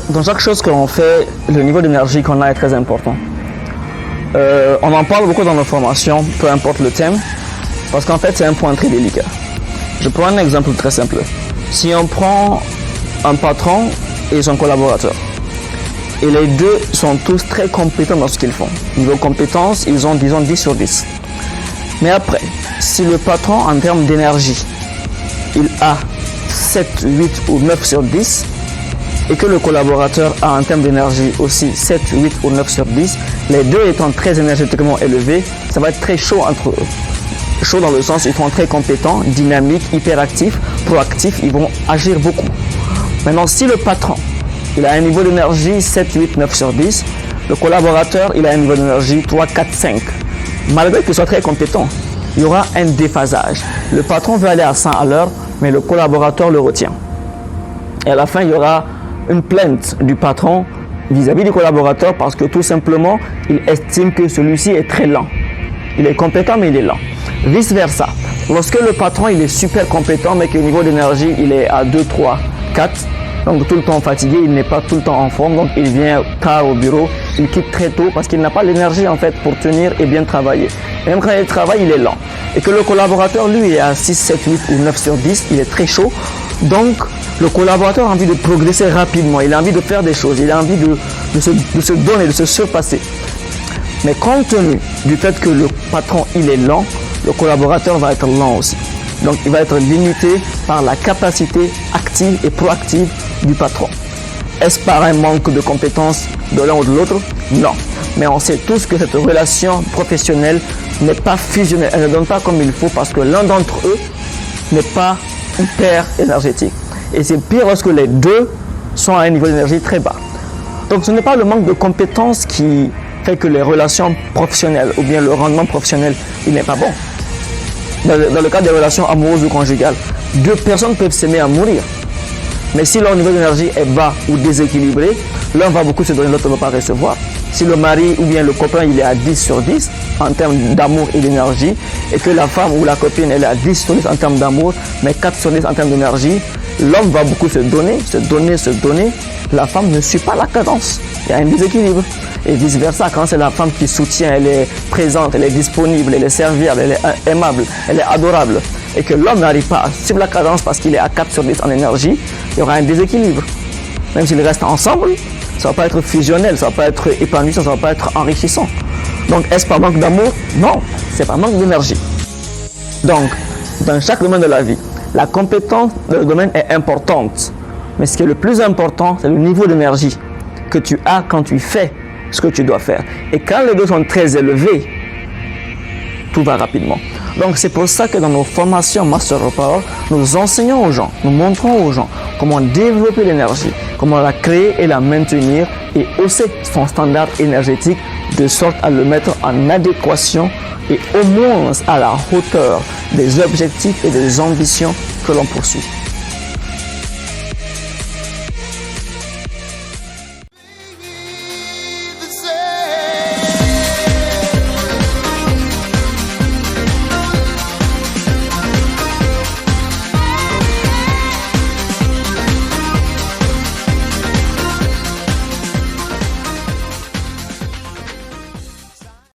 dans chaque chose que l'on fait, le niveau d'énergie qu'on a est très important. On en parle beaucoup dans nos formations, peu importe le thème, parce qu'en fait, c'est un point très délicat. Je prends un exemple très simple. Si on prend un patron et son collaborateur, et les deux sont tous très compétents dans ce qu'ils font. Niveau compétence, ils ont, disons, 10 sur 10. Mais après, si le patron, en termes d'énergie, il a 7, 8 ou 9 sur 10, et que le collaborateur a en termes d'énergie aussi 7, 8 ou 9 sur 10, les deux étant très énergétiquement élevés, ça va être très chaud entre eux. Chaud dans le sens, ils sont très compétents, dynamiques, hyperactifs, proactifs, ils vont agir beaucoup. Maintenant, si le patron, il a un niveau d'énergie 7, 8, 9 sur 10, le collaborateur, il a un niveau d'énergie 3, 4, 5. Malgré qu'il soit très compétent, il y aura un déphasage. Le patron veut aller à 100 à l'heure, mais le collaborateur le retient. Et à la fin, il y aura une plainte du patron vis-à-vis du collaborateur parce que tout simplement, il estime que celui-ci est très lent. Il est compétent, mais il est lent. Vice versa. Lorsque le patron, il est super compétent, mais que le niveau d'énergie, il est à 2, 3, 4, donc tout le temps fatigué, il n'est pas tout le temps en forme, donc il vient tard au bureau, il quitte très tôt parce qu'il n'a pas l'énergie en fait pour tenir et bien travailler. Et même quand il travaille, il est lent. Et que le collaborateur, lui, est à 6, 7, 8 ou 9 sur 10, il est très chaud. Donc, le collaborateur a envie de progresser rapidement, il a envie de faire des choses, il a envie de se donner, de se surpasser. Mais compte tenu du fait que le patron, il est lent, le collaborateur va être lent aussi. Donc, il va être limité par la capacité active et proactive du patron. Est-ce par un manque de compétences de l'un ou de l'autre? Non. Mais on sait tous que cette relation professionnelle n'est pas fusionnelle. Elle ne donne pas comme il faut parce que l'un d'entre eux n'est pas hyper énergétique. Et c'est pire lorsque les deux sont à un niveau d'énergie très bas. Donc, ce n'est pas le manque de compétences qui fait que les relations professionnelles ou bien le rendement professionnel, il n'est pas bon. Dans le cas des relations amoureuses ou conjugales, deux personnes peuvent s'aimer à mourir. Mais si leur niveau d'énergie est bas ou déséquilibré, l'un va beaucoup se donner, l'autre ne va pas recevoir. Si le mari ou bien le copain il est à 10 sur 10 en termes d'amour et d'énergie, et que la femme ou la copine elle est à 10 sur 10 en termes d'amour, mais 4 sur 10 en termes d'énergie, l'homme va beaucoup se donner, la femme ne suit pas la cadence. Il y a un déséquilibre. Et vice versa, quand c'est la femme qui soutient, elle est présente, elle est disponible, elle est serviable, elle est aimable, elle est adorable, et que l'homme n'arrive pas à suivre la cadence parce qu'il est à 4 sur 10 en énergie, il y aura un déséquilibre. Même s'ils restent ensemble, ça ne va pas être fusionnel, ça ne va pas être épanouissant, ça ne va pas être enrichissant. Donc, est-ce par manque d'amour? Non, c'est par manque d'énergie. Donc, dans chaque domaine de la vie, la compétence dans le domaine est importante. Mais ce qui est le plus important, c'est le niveau d'énergie que tu as quand tu fais ce que tu dois faire. Et quand les deux sont très élevés, tout va rapidement. Donc c'est pour ça que dans nos formations Master of Power, nous enseignons aux gens, nous montrons aux gens comment développer l'énergie, comment la créer et la maintenir et hausser son standard énergétique de sorte à le mettre en adéquation et au moins à la hauteur des objectifs et des ambitions que l'on poursuit.